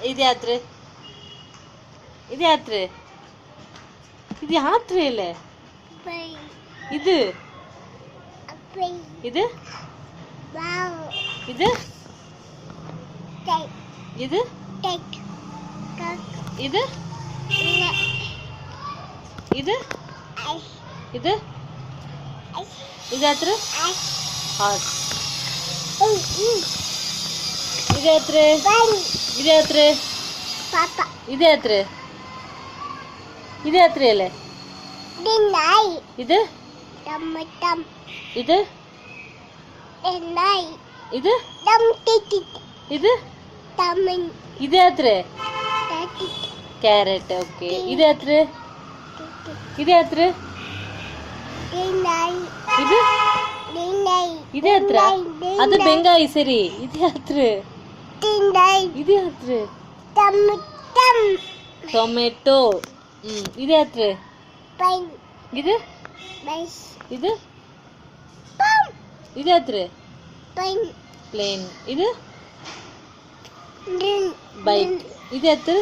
ಇದು ಯಾತ್ರೆ ಇದು ಯಾತ್ರೆ ಇದು ಯಾತ್ರೆ ಇಲ್ಲ ಇದು ಇದು ಇದು ಇದು ಇದು ಇದು ಇದು ಇದು ಯಾತ್ರೆ ಇದು ಯಾತ್ರೆ ಇದು ಯಾತ್ರೆ ಇದು ಯಾತ್ರೆ ಇದು ಯಾತ್ರೆ ಅಲ್ಲ ಇದು ಇದು ಇದು ಇದು ಇದು ಯಾತ್ರೆ ಕ್ಯಾರೆಟ್ ಓಕೆ ಇದು ಯಾತ್ರೆ ಇದು ಯಾತ್ರೆ ಇದು ಇದು ಯಾತ್ರ ಅದು ಬೆಂಗಾಯಿ ಸರಿ ಇದು ಯಾತ್ರೆ ಇದು ಯಾತ್ರೆ ಟೊಮೆಟೊ ಇದು ಯಾತ್ರೆ ಇದು ಇದು ಇದು ಯಾತ್ರೆ ಪ್ಲೇನ್ ಇದು ಬೈಕ್ ಇದು ಯಾತ್ರೆ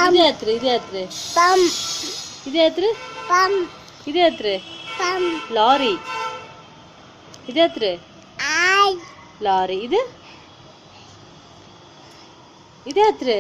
ಇದು ಯಾತ್ರೆ ಇದು ಯಾತ್ರೆ ಇದು ಯಾತ್ರೆ ಇದು ಯಾತ್ರೆ ಲಾರಿ ಇದು ಯಾತ್ರೆ ಲಾರಿ ಇದು ಇದು ಯಾತ್ರೆ